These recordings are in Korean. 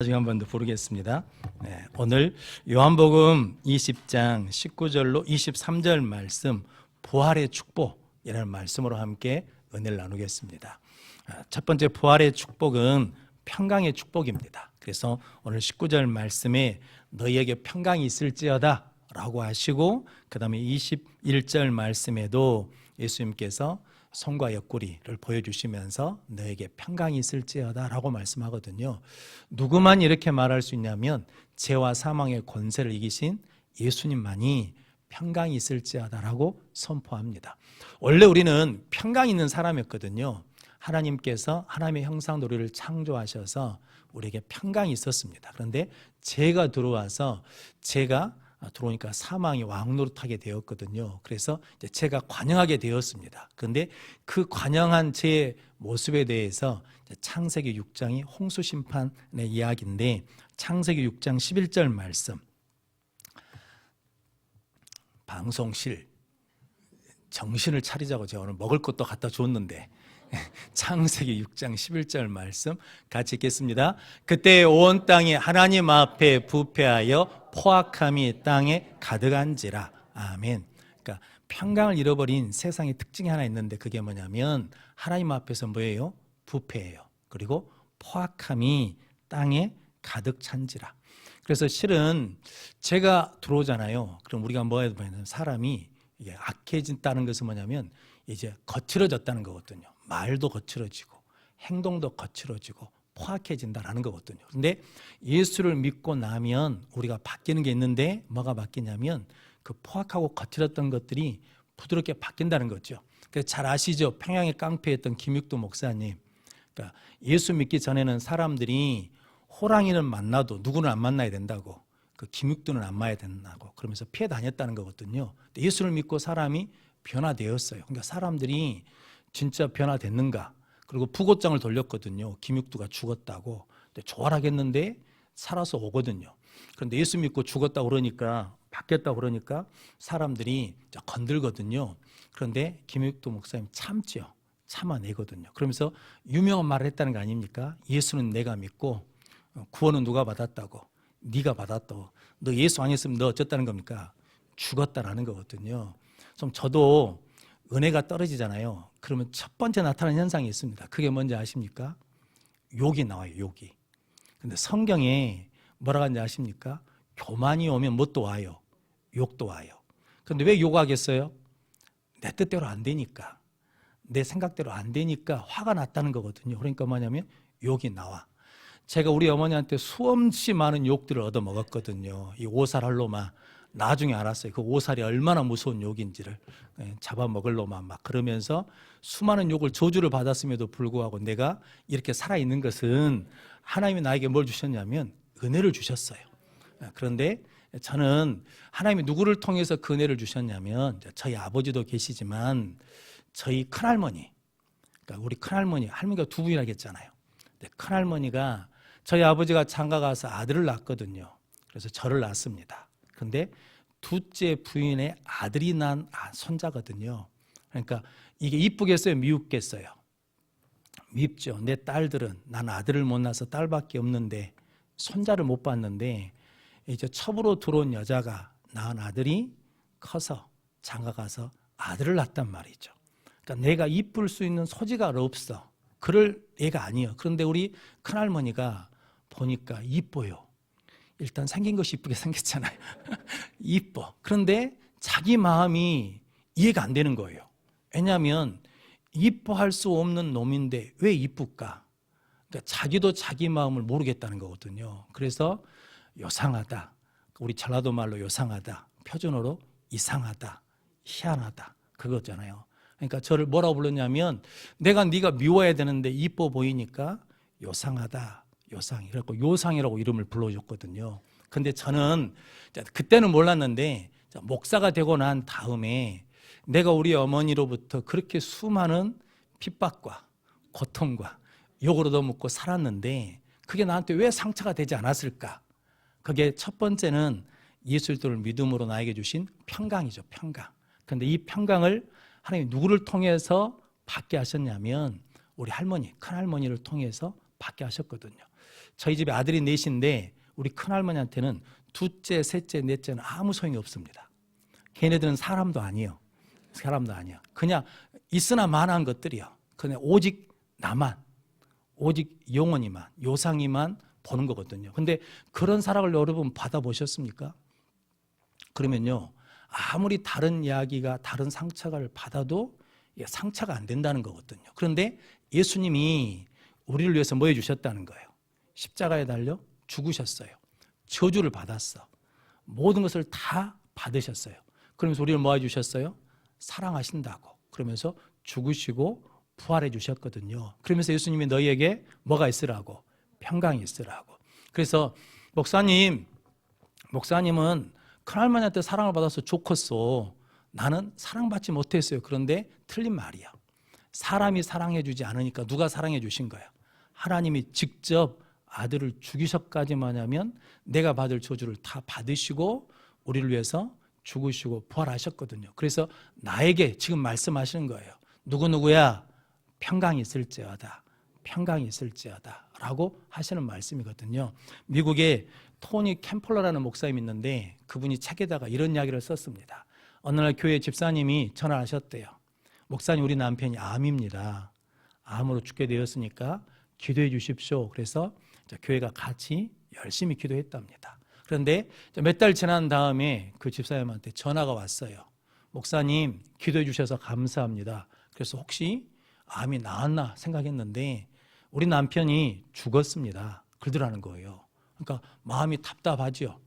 나중에 한 번 더 부르겠습니다. 오늘 요한복음 20장 19절로 23절 말씀 부활의 축복이라는 말씀으로 함께 은혜를 나누겠습니다. 첫 번째 부활의 축복은 평강의 축복입니다. 그래서 오늘 19절 말씀에 너희에게 평강이 있을지어다 라고 하시고 그 다음에 21절 말씀에도 예수님께서 손과 옆구리를 보여주시면서 너에게 평강이 있을지어다 라고 말씀하거든요. 누구만 이렇게 말할 수 있냐면 죄와 사망의 권세를 이기신 예수님만이 평강이 있을지어다 라고 선포합니다. 원래 우리는 평강 있는 사람이었거든요. 하나님께서 하나님의 형상으로 우리를 창조하셔서 우리에게 평강이 있었습니다. 그런데 죄가 들어와서 들어오니까 사망이 왕노릇하게 되었거든요. 그래서 이제 죄가 관영하게 되었습니다. 그런데 그 관영한 죄의 모습에 대해서 창세기 6장이 홍수 심판의 이야기인데 창세기 6장 11절 말씀 방송실 정신을 차리자고 제가 오늘 먹을 것도 갖다 줬는데 창세기 6장 11절 말씀 같이 읽겠습니다. 그때 온 땅이 하나님 앞에 부패하여 포악함이 땅에 가득한지라. 아멘. 그러니까 평강을 잃어버린 세상의 특징이 하나 있는데 그게 뭐냐면 하나님 앞에서 뭐예요? 부패예요. 그리고 포악함이 땅에 가득 찬지라. 그래서 실은 죄가 들어오잖아요. 그럼 우리가 뭐 해야 되냐면 사람이 이게 악해진다는 것은 뭐냐면 이제 거칠어졌다는 거거든요. 말도 거칠어지고 행동도 거칠어지고 포악해진다라는 거거든요. 그런데 예수를 믿고 나면 우리가 바뀌는 게 있는데 뭐가 바뀌냐면 그 포악하고 거칠었던 것들이 부드럽게 바뀐다는 거죠. 그래서 잘 아시죠? 평양에 깡패였던 김육도 목사님. 그러니까 예수 믿기 전에는 사람들이 호랑이는 만나도 누구는 안 만나야 된다고, 그 김육도는 안 만나야 된다고 그러면서 피해 다녔다는 거거든요. 예수를 믿고 사람이 변화되었어요. 그러니까 사람들이 진짜 변화됐는가? 그리고 부고장을 돌렸거든요. 김육두가 죽었다고. 근데 조활하겠는데 살아서 오거든요. 그런데 예수 믿고 죽었다고 그러니까 바뀌었다고 그러니까 사람들이 건들거든요. 그런데 김육두 목사님 참죠. 참아내거든요. 그러면서 유명한 말을 했다는 거 아닙니까? 예수는 내가 믿고 구원은 누가 받았다고? 네가 받았다고. 너 예수 아니었으면 너 어쩌다는 겁니까? 죽었다라는 거거든요. 좀 저도 은혜가 떨어지잖아요. 그러면 첫 번째 나타나는 현상이 있습니다. 그게 뭔지 아십니까? 욕이 나와요. 욕이. 근데 성경에 뭐라고 하는지 아십니까? 교만이 오면 뭣도 와요? 욕도 와요. 근데 왜 욕하겠어요? 내 뜻대로 안 되니까, 내 생각대로 안 되니까 화가 났다는 거거든요. 그러니까 뭐냐면 욕이 나와. 제가 우리 어머니한테 수없이 많은 욕들을 얻어먹었거든요. 이 오살할로마. 나중에 알았어요. 그 오살이 얼마나 무서운 욕인지를. 잡아먹을 놈아 막 그러면서 수많은 욕을 저주를 받았음에도 불구하고 내가 이렇게 살아있는 것은 하나님이 나에게 뭘 주셨냐면 은혜를 주셨어요. 그런데 저는 하나님이 누구를 통해서 그 은혜를 주셨냐면 저희 아버지도 계시지만 저희 큰할머니, 그러니까 우리 큰할머니, 할머니가 두 분이라 했잖아요. 큰할머니가 저희 아버지가 장가 가서 아들을 낳았거든요. 그래서 저를 낳았습니다. 그런데 둘째 부인의 아들이 난 손자거든요. 그러니까 이게 이쁘겠어요? 미웁겠어요? 밉죠. 내 딸들은 난 아들을 못 낳아서 딸밖에 없는데 손자를 못 봤는데 이제 첩으로 들어온 여자가 낳은 아들이 커서 장가 가서 아들을 낳았단 말이죠. 그러니까 내가 이쁠 수 있는 소지가 없어. 그럴 애가 아니에요. 그런데 우리 큰할머니가 보니까 이뻐요. 일단 생긴 것이 이쁘게 생겼잖아요. 이뻐. 그런데 자기 마음이 이해가 안 되는 거예요. 왜냐하면 이뻐할 수 없는 놈인데 왜 이쁠까? 그러니까 자기도 자기 마음을 모르겠다는 거거든요. 그래서 요상하다. 우리 전라도 말로 요상하다. 표준어로 이상하다. 희한하다. 그거잖아요. 그러니까 저를 뭐라고 불렀냐면 내가 네가 미워야 되는데 이뻐 보이니까 요상하다. 요상이. 그래서 요상이라고 이름을 불러줬거든요. 근데 저는 그때는 몰랐는데 목사가 되고 난 다음에 내가 우리 어머니로부터 그렇게 수많은 핍박과 고통과 욕을 얻어먹고 살았는데 그게 나한테 왜 상처가 되지 않았을까? 그게 첫 번째는 예수를 믿음으로 나에게 주신 평강이죠. 평강. 그런데 이 평강을 하나님이 누구를 통해서 받게 하셨냐면 우리 할머니, 큰할머니를 통해서 받게 하셨거든요. 저희 집에 아들이 넷인데 우리 큰할머니한테는 둘째, 셋째, 넷째는 아무 소용이 없습니다. 걔네들은 사람도 아니에요. 사람도 아니야. 그냥 있으나 마나한 것들이요. 그냥 오직 나만, 오직 영원히만, 요상이만 보는 거거든요. 근데 그런 사랑을 여러분 받아보셨습니까? 그러면요, 아무리 다른 이야기가, 다른 상처를 받아도 상처가 안 된다는 거거든요. 그런데 예수님이 우리를 위해서 뭐 해주셨다는 거예요? 십자가에 달려 죽으셨어요. 저주를 받았어. 모든 것을 다 받으셨어요. 그러면서 우리를 뭐 해주셨어요? 사랑하신다고. 그러면서 죽으시고 부활해 주셨거든요. 그러면서 예수님이 너희에게 뭐가 있으라고? 평강이 있으라고. 그래서 목사님은 큰할머니한테 사랑을 받아서 좋겠어. 나는 사랑받지 못했어요. 그런데 틀린 말이야. 사람이 사랑해 주지 않으니까 누가 사랑해 주신 거야? 하나님이 직접 아들을 죽이셔까지만 하면 내가 받을 저주를 다 받으시고 우리를 위해서 죽으시고 부활하셨거든요. 그래서 나에게 지금 말씀하시는 거예요. 누구누구야 평강이 있을지어다. 평강이 있을지어다 라고 하시는 말씀이거든요. 미국에 토니 캠플러라는 목사님이 있는데 그분이 책에다가 이런 이야기를 썼습니다. 어느 날 교회 집사님이 전화하셨대요. 목사님, 우리 남편이 암입니다. 암으로 죽게 되었으니까 기도해 주십시오. 그래서 교회가 같이 열심히 기도했답니다. 그런데 몇 달 지난 다음에 그 집사님한테 전화가 왔어요. 목사님, 기도해 주셔서 감사합니다. 그래서 혹시 암이 나았나 생각했는데 우리 남편이 죽었습니다. 그러더라는 거예요. 그러니까 마음이 답답하죠.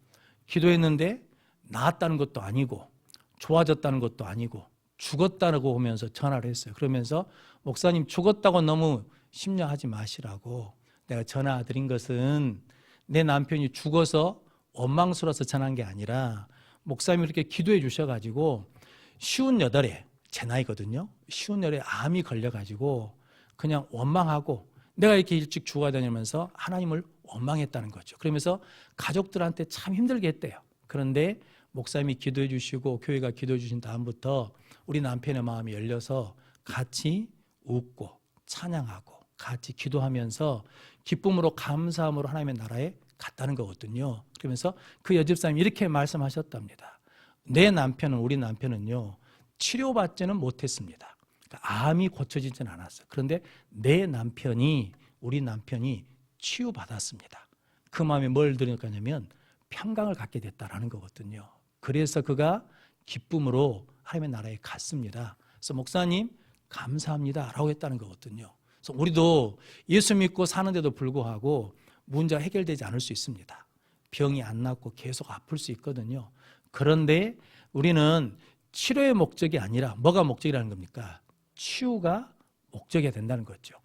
기도했는데 나았다는 것도 아니고 좋아졌다는 것도 아니고 죽었다고 하면서 전화를 했어요. 그러면서 목사님, 죽었다고 너무 심려하지 마시라고, 내가 전화 드린 것은 내 남편이 죽어서 원망스러워서 전한 게 아니라 목사님이 이렇게 기도해 주셔가지고 58에 제 나이거든요. 58에 암이 걸려가지고 그냥 원망하고 내가 이렇게 일찍 죽어야 되면서 하나님을 원망했다는 거죠. 그러면서 가족들한테 참 힘들게 했대요. 그런데 목사님이 기도해 주시고 교회가 기도해 주신 다음부터 우리 남편의 마음이 열려서 같이 웃고 찬양하고 같이 기도하면서 기쁨으로 감사함으로 하나님의 나라에 갔다는 거거든요. 그러면서 그 여집사님이 이렇게 말씀하셨답니다. 내 남편은, 우리 남편은요, 치료받지는 못했습니다. 그러니까 암이 고쳐지진 않았어요. 그런데 내 남편이, 우리 남편이 치유받았습니다. 그 마음에 뭘 드리냐면 평강을 갖게 됐다라는 거거든요. 그래서 그가 기쁨으로 하나님의 나라에 갔습니다. 그래서 목사님 감사합니다 라고 했다는 거거든요. 그래서 우리도 예수 믿고 사는데도 불구하고 문제가 해결되지 않을 수 있습니다. 병이 안 낫고 계속 아플 수 있거든요. 그런데 우리는 치료의 목적이 아니라 뭐가 목적이라는 겁니까? 치유가 목적이 된다는 거죠.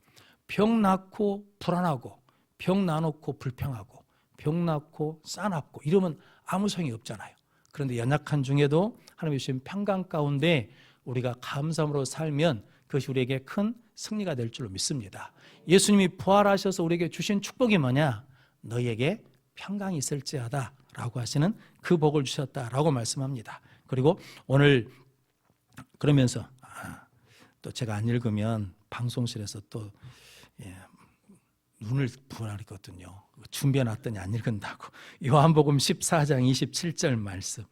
병 낫고 불안하고 병 나놓고 불평하고 병 낫고 싸납고 이러면 아무 소용이 없잖아요. 그런데 연약한 중에도 하나님이 주신 평강 가운데 우리가 감사함으로 살면 그것이 우리에게 큰 승리가 될 줄로 믿습니다. 예수님이 부활하셔서 우리에게 주신 축복이 뭐냐? 너희에게 평강이 있을지어다 라고 하시는 그 복을 주셨다라고 말씀합니다. 그리고 오늘 그러면서 또 제가 안 읽으면 방송실에서 또 눈을 부라리거든요. 준비해놨더니 안 읽은다고. 요한복음 14장 27절 말씀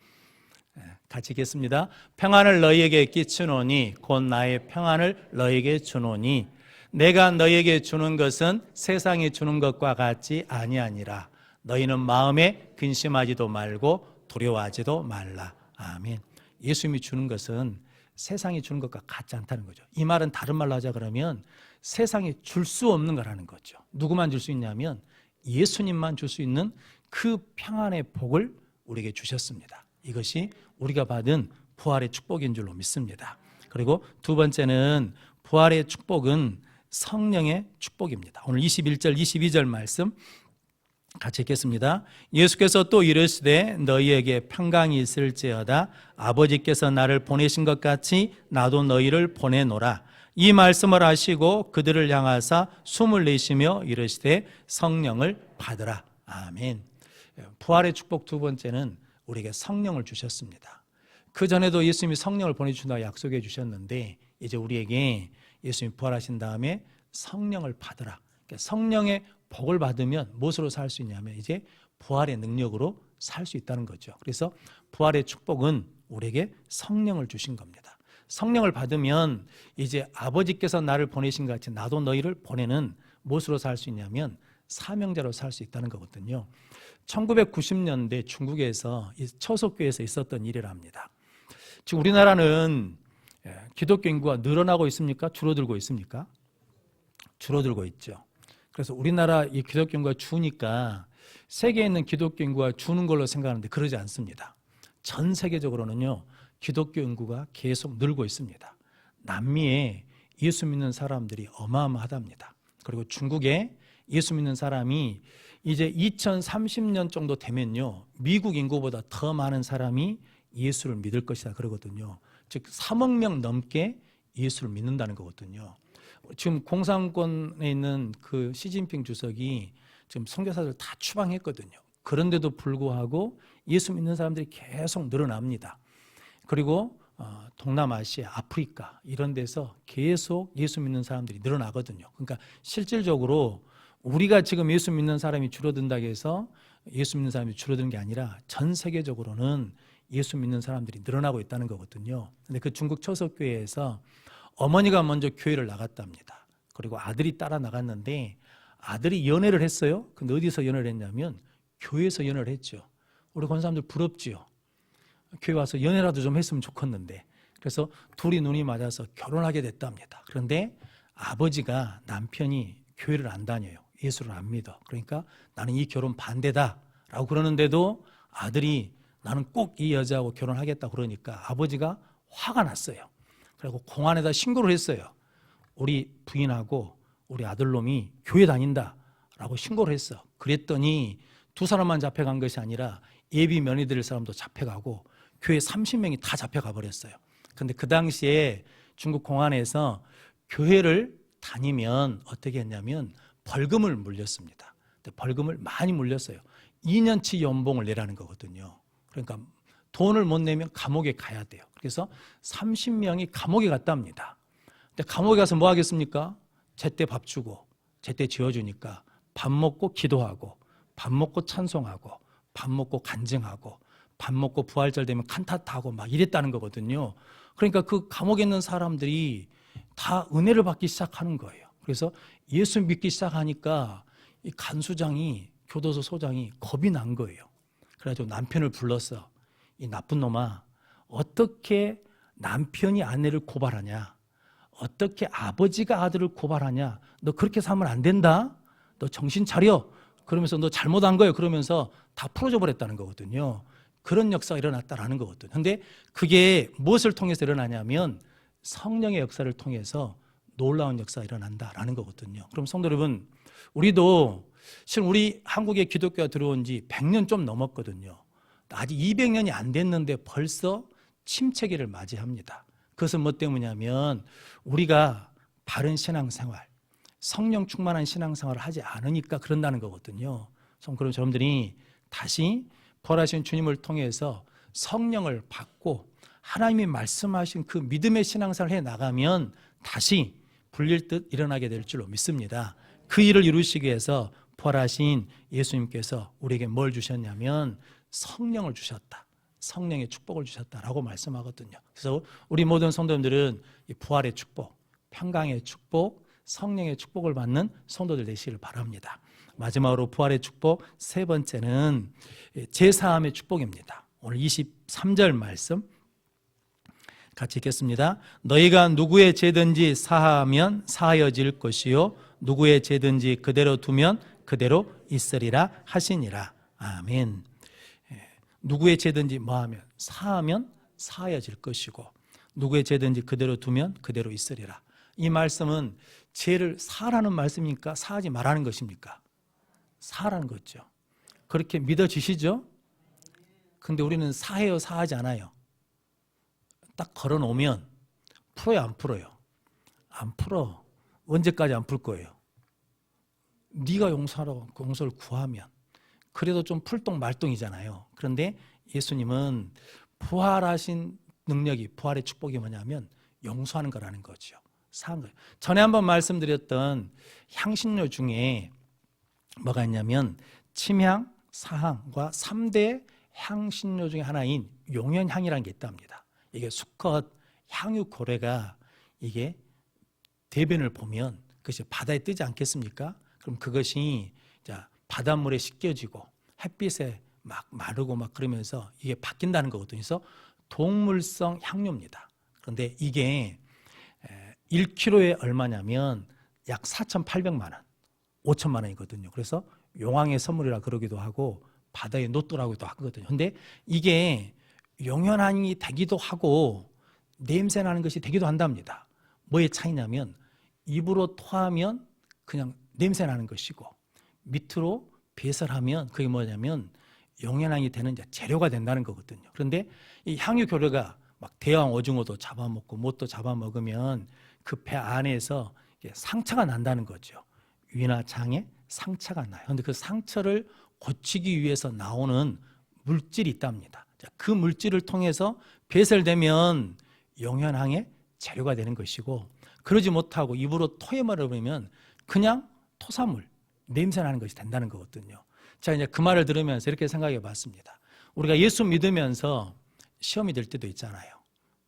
같이 읽겠습니다. 평안을 너희에게 끼치노니 곧 나의 평안을 너희에게 주노니 내가 너희에게 주는 것은 세상이 주는 것과 같지 아니하니라. 너희는 마음에 근심하지도 말고 두려워하지도 말라. 아멘. 예수님이 주는 것은 세상이 주는 것과 같지 않다는 거죠. 이 말은 다른 말로 하자 그러면 세상이 줄 수 없는 거라는 거죠. 누구만 줄 수 있냐면 예수님만 줄 수 있는 그 평안의 복을 우리에게 주셨습니다. 이것이 우리가 받은 부활의 축복인 줄로 믿습니다. 그리고 두 번째는 부활의 축복은 성령의 축복입니다. 오늘 21절 22절 말씀 같이 읽겠습니다. 예수께서 또 이르시되 너희에게 평강이 있을지어다. 아버지께서 나를 보내신 것 같이 나도 너희를 보내노라. 이 말씀을 하시고 그들을 향하사 숨을 내쉬며 이르시되 성령을 받으라. 아멘. 부활의 축복 두 번째는 우리에게 성령을 주셨습니다. 그 전에도 예수님이 성령을 보내주신다고 약속해 주셨는데 이제 우리에게 예수님이 부활하신 다음에 성령을 받으라. 성령의 복을 받으면 무엇으로 살 수 있냐면 이제 부활의 능력으로 살 수 있다는 거죠. 그래서 부활의 축복은 우리에게 성령을 주신 겁니다. 성령을 받으면 이제 아버지께서 나를 보내신 것 같이 나도 너희를 보내는 무엇으로 살 수 있냐면 사명자로 살 수 있다는 거거든요. 1990년대 중국에서 처속교회에서 있었던 일이랍니다. 지금 우리나라는 기독교 인구가 늘어나고 있습니까? 줄어들고 있습니까? 줄어들고 있죠. 그래서 우리나라 이 기독교 인구가 주니까 세계에 있는 기독교 인구가 주는 걸로 생각하는데 그러지 않습니다. 전 세계적으로는요, 기독교 인구가 계속 늘고 있습니다. 남미에 예수 믿는 사람들이 어마어마하답니다. 그리고 중국에 예수 믿는 사람이 이제 2030년 정도 되면요, 미국 인구보다 더 많은 사람이 예수를 믿을 것이다 그러거든요. 즉 3억 명 넘게 예수를 믿는다는 거거든요. 지금 공산권에 있는 그 시진핑 주석이 지금 선교사들 다 추방했거든요. 그런데도 불구하고 예수 믿는 사람들이 계속 늘어납니다. 그리고 동남아시아, 아프리카 이런 데서 계속 예수 믿는 사람들이 늘어나거든요. 그러니까 실질적으로 우리가 지금 예수 믿는 사람이 줄어든다고 해서 예수 믿는 사람이 줄어드는 게 아니라 전 세계적으로는 예수 믿는 사람들이 늘어나고 있다는 거거든요. 근데 그 중국 처석교회에서 어머니가 먼저 교회를 나갔답니다. 그리고 아들이 따라 나갔는데 아들이 연애를 했어요. 근데 어디서 연애를 했냐면 교회에서 연애를 했죠. 우리 권사님들 부럽지요. 교회 와서 연애라도 좀 했으면 좋겠는데. 그래서 둘이 눈이 맞아서 결혼하게 됐답니다. 그런데 아버지가 남편이 교회를 안 다녀요. 예수를 안 믿어. 그러니까 나는 이 결혼 반대다라고 그러는데도 아들이 나는 꼭 이 여자하고 결혼하겠다 그러니까 아버지가 화가 났어요. 그리고 공안에다 신고를 했어요. 우리 부인하고 우리 아들놈이 교회 다닌다라고 신고를 했어. 그랬더니 두 사람만 잡혀간 것이 아니라 예비 면회 드릴 사람도 잡혀가고 교회 30명이 다 잡혀가 버렸어요. 그런데 그 당시에 중국 공안에서 교회를 다니면 어떻게 했냐면 벌금을 물렸습니다. 벌금을 많이 물렸어요. 2년치 연봉을 내라는 거거든요. 그러니까 돈을 못 내면 감옥에 가야 돼요. 그래서 30명이 감옥에 갔답니다. 근데 감옥에 가서 뭐 하겠습니까? 제때 밥 주고 제때 지어주니까 밥 먹고 기도하고 밥 먹고 찬송하고 밥 먹고 간증하고 밥 먹고 부활절 되면 칸타타하고 막 이랬다는 거거든요. 그러니까 그 감옥에 있는 사람들이 다 은혜를 받기 시작하는 거예요. 그래서 예수 믿기 시작하니까 이 간수장이 교도소 소장이 겁이 난 거예요. 그래가지고 남편을 불렀어. 이 나쁜 놈아, 어떻게 남편이 아내를 고발하냐? 어떻게 아버지가 아들을 고발하냐? 너 그렇게 살면 안 된다. 너 정신 차려. 그러면서 너 잘못한 거예요. 그러면서 다 풀어줘 버렸다는 거거든요. 그런 역사가 일어났다라는 거거든요. 근데 그게 무엇을 통해서 일어나냐면 성령의 역사를 통해서 놀라운 역사가 일어난다라는 거거든요. 그럼 성도 여러분, 우리도 실은 우리 한국에 기독교가 들어온 지 100년 좀 넘었거든요. 아직 200년이 안 됐는데 벌써 침체기를 맞이합니다. 그것은 뭐 때문이냐면 우리가 바른 신앙생활, 성령 충만한 신앙생활을 하지 않으니까 그런다는 거거든요. 그럼 여러분들이 다시 부활하신 주님을 통해서 성령을 받고 하나님이 말씀하신 그 믿음의 신앙생활을 해나가면 다시 불릴 듯 일어나게 될 줄로 믿습니다. 그 일을 이루시기 위해서 부활하신 예수님께서 우리에게 뭘 주셨냐면 성령을 주셨다. 성령의 축복을 주셨다라고 말씀하거든요. 그래서 우리 모든 성도님들은 이 부활의 축복, 평강의 축복, 성령의 축복을 받는 성도들 되시기를 바랍니다. 마지막으로 부활의 축복 세 번째는 제사함의 축복입니다. 오늘 23절 말씀 같이 읽겠습니다. 너희가 누구의 죄든지 사하면 사하여질 것이요 누구의 죄든지 그대로 두면 그대로 있으리라 하시니라. 아멘. 누구의 죄든지 뭐하면 사하면 사하여질 것이고 누구의 죄든지 그대로 두면 그대로 있으리라. 이 말씀은 죄를 사하라는 말씀입니까? 사하지 말라는 것입니까? 사하라는 거죠. 그렇게 믿어지시죠? 근데 우리는 사해요, 사하지 않아요. 딱 걸어놓으면 풀어요, 안 풀어요? 안 풀어. 언제까지 안 풀 거예요? 네가 용서하라고 용서를 구하면 그래도 좀 풀똥말똥이잖아요. 그런데 예수님은 부활하신 능력이, 부활의 축복이 뭐냐면 용서하는 거라는 거죠. 사한 거예요. 전에 한번 말씀드렸던 향신료 중에 뭐가 있냐면 침향, 사향과 3대 향신료 중에 하나인 용연향이라는 게 있답니다. 이게 수컷 향유고래가 이게 대변을 보면 그것이 바다에 뜨지 않겠습니까? 그럼 그것이 바닷물에 씻겨지고 햇빛에 막 마르고 막 그러면서 이게 바뀐다는 거거든요. 그래서 동물성 향료입니다. 그런데 이게 1kg에 얼마냐면 약 4,800만 원, 5천만 원이거든요. 그래서 용왕의 선물이라 그러기도 하고 바다에 놓더라고도 하거든요. 근데 이게 용연향이 되기도 하고 냄새 나는 것이 되기도 한답니다. 뭐의 차이냐면 입으로 토하면 그냥 냄새 나는 것이고 밑으로 배설하면 그게 뭐냐면 용연향이 되는 재료가 된다는 거거든요. 그런데 이 향유교류가 막 대왕 오징어도 잡아먹고 못도 잡아먹으면 그 배 안에서 상처가 난다는 거죠. 위나 장에 상처가 나요. 그런데 그 상처를 고치기 위해서 나오는 물질이 있답니다. 그 물질을 통해서 배설되면 용연향의 재료가 되는 것이고, 그러지 못하고 입으로 토해버리면 그냥 토사물, 냄새 나는 것이 된다는 거거든요. 자, 이제 그 말을 들으면서 이렇게 생각해 봤습니다. 우리가 예수 믿으면서 시험이 될 때도 있잖아요.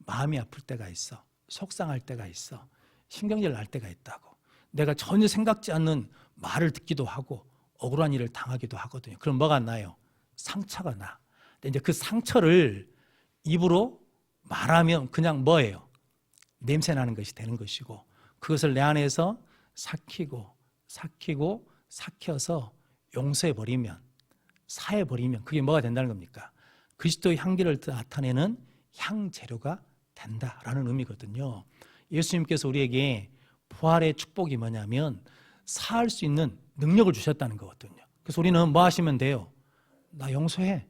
마음이 아플 때가 있어. 속상할 때가 있어. 신경질 날 때가 있다고. 내가 전혀 생각지 않는 말을 듣기도 하고 억울한 일을 당하기도 하거든요. 그럼 뭐가 나요? 상처가 나. 근데 이제 그 상처를 입으로 말하면 그냥 뭐예요? 냄새 나는 것이 되는 것이고, 그것을 내 안에서 삭히고 삭혀서 용서해버리면, 사해버리면 그게 뭐가 된다는 겁니까? 그리스도의 향기를 나타내는 향재료가 된다라는 의미거든요. 예수님께서 우리에게 부활의 축복이 뭐냐면 사할 수 있는 능력을 주셨다는 거거든요. 그래서 우리는 뭐 하시면 돼요? 나 용서해.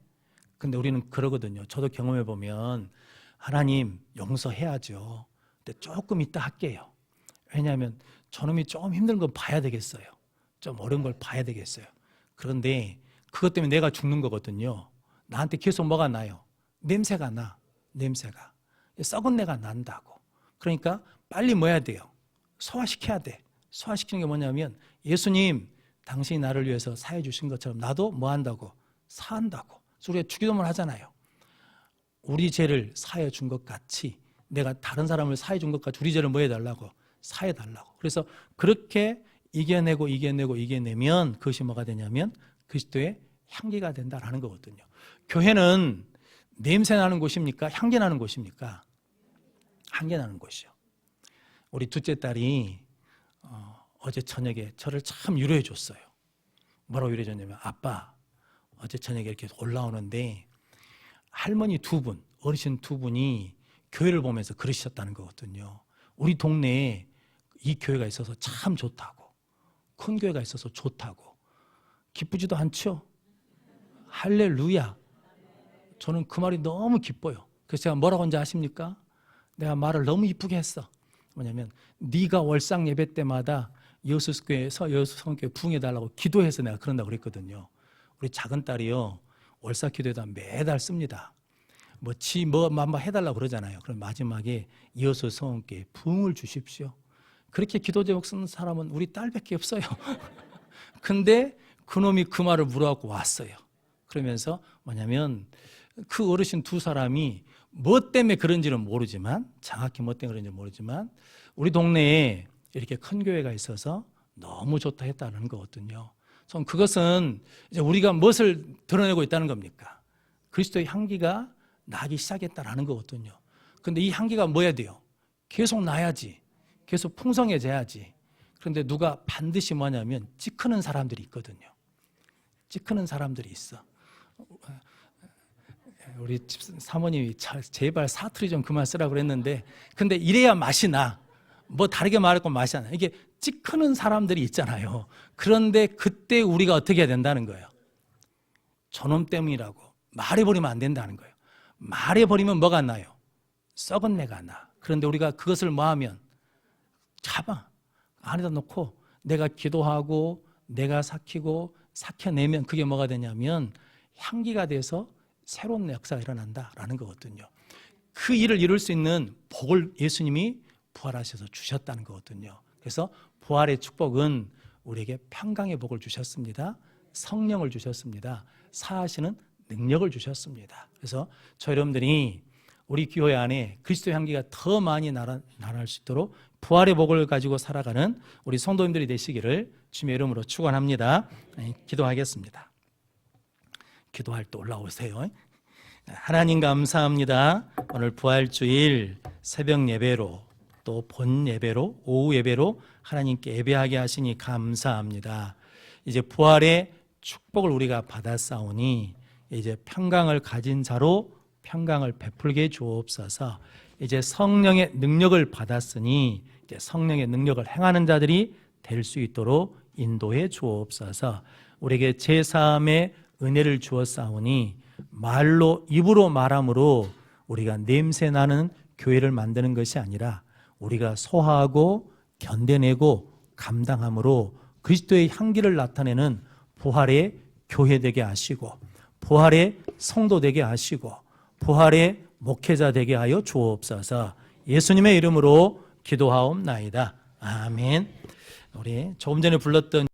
근데 우리는 그러거든요. 저도 경험해 보면 하나님 용서해야죠. 근데 조금 이따 할게요. 왜냐하면 저놈이 좀 힘든 건 봐야 되겠어요. 좀 어려운 걸 봐야 되겠어요. 그런데 그것 때문에 내가 죽는 거거든요. 나한테 계속 뭐가 나요? 냄새가 나. 냄새가. 썩은 내가 난다고. 그러니까 빨리 뭐 해야 돼요? 소화시켜야 돼. 소화시키는 게 뭐냐면 예수님, 당신이 나를 위해서 사해 주신 것처럼 나도 뭐 한다고? 사한다고. 그래서 우리가 주기도문 하잖아요. 우리 죄를 사해 준 것 같이 내가 다른 사람을 사해 준 것 같이 우리 죄를 뭐 해달라고? 사해 달라고. 그래서 그렇게 이겨내면 그것이 뭐가 되냐면 그리스도의 향기가 된다라는 거거든요. 교회는 냄새 나는 곳입니까? 향기 나는 곳입니까? 향기 나는 곳이요. 우리 둘째 딸이 어제 저녁에 저를 참 위로해 줬어요. 뭐라고 위로해 줬냐면, 아빠, 어제 저녁에 이렇게 올라오는데 할머니 두 분, 어르신 두 분이 교회를 보면서 그러셨다는 거거든요. 우리 동네에 이 교회가 있어서 참 좋다고, 큰 교회가 있어서 좋다고. 기쁘지도 않죠? 할렐루야. 저는 그 말이 너무 기뻐요. 그래서 제가 뭐라고 한지 아십니까? 내가 말을 너무 이쁘게 했어. 뭐냐면 네가 월상 예배 때마다 여수교회에서 여수성교회 부흥해달라고 기도해서 내가 그런다고 그랬거든요. 우리 작은 딸이요, 월사 기도에다 매달 씁니다. 뭐 해달라고 그러잖아요. 그럼 마지막에 여수성교회 부흥을 주십시오. 그렇게 기도 제목 쓰는 사람은 우리 딸밖에 없어요. 근데 그놈이 그 말을 물어갖고 왔어요. 그러면서 뭐냐면 그 어르신 두 사람이 뭐 때문에 그런지는 모르지만, 정확히 뭐 때문에 그런지 모르지만 우리 동네에 이렇게 큰 교회가 있어서 너무 좋다 했다는 거거든요. 그것은 이제 우리가 무엇을 드러내고 있다는 겁니까? 그리스도의 향기가 나기 시작했다라는 거거든요. 그런데 이 향기가 뭐 해야 돼요? 계속 나야지. 계속 풍성해져야지. 그런데 누가 반드시 뭐냐면 찌크는 사람들이 있거든요. 찌크는 사람들이 있어. 우리 사모님이 제발 사투리 좀 그만 쓰라고 그랬는데, 근데 이래야 맛이 나. 뭐 다르게 말하고 맛이 안 나. 이게 찌크는 사람들이 있잖아요. 그런데 그때 우리가 어떻게 해야 된다는 거예요? 저놈 때문이라고 말해버리면 안 된다는 거예요. 말해버리면 뭐가 나요? 썩은 내가 나. 그런데 우리가 그것을 뭐 하면? 잡아. 안에다 놓고 내가 기도하고 내가 삭혀내면 그게 뭐가 되냐면 향기가 돼서 새로운 역사가 일어난다라는 거거든요. 그 일을 이룰 수 있는 복을 예수님이 부활하셔서 주셨다는 거거든요. 그래서 부활의 축복은 우리에게 평강의 복을 주셨습니다. 성령을 주셨습니다. 사하시는 능력을 주셨습니다. 그래서 저 여러분들이 우리 교회 안에 그리스도의 향기가 더 많이 날아날 수 있도록 부활의 복을 가지고 살아가는 우리 성도님들이 되시기를 주님의 이름으로 축원합니다. 기도하겠습니다. 기도할 때 올라오세요. 하나님 감사합니다. 오늘 부활주일 새벽 예배로 또 본 예배로 오후 예배로 하나님께 예배하게 하시니 감사합니다. 이제 부활의 축복을 우리가 받았사오니 이제 평강을 가진 자로 평강을 베풀게 주옵소서. 이제 성령의 능력을 받았으니 이제 성령의 능력을 행하는 자들이 될 수 있도록 인도해 주옵소서. 우리에게 제사함의 은혜를 주었사오니 말로 입으로 말함으로 우리가 냄새나는 교회를 만드는 것이 아니라 우리가 소화하고 견뎌내고 감당함으로 그리스도의 향기를 나타내는 부활의 교회 되게 하시고 부활의 성도 되게 하시고 부활의 목회자 되게 하여 주옵소서. 예수님의 이름으로 기도하옵나이다. 아멘. 우리 조금 전에 불렀던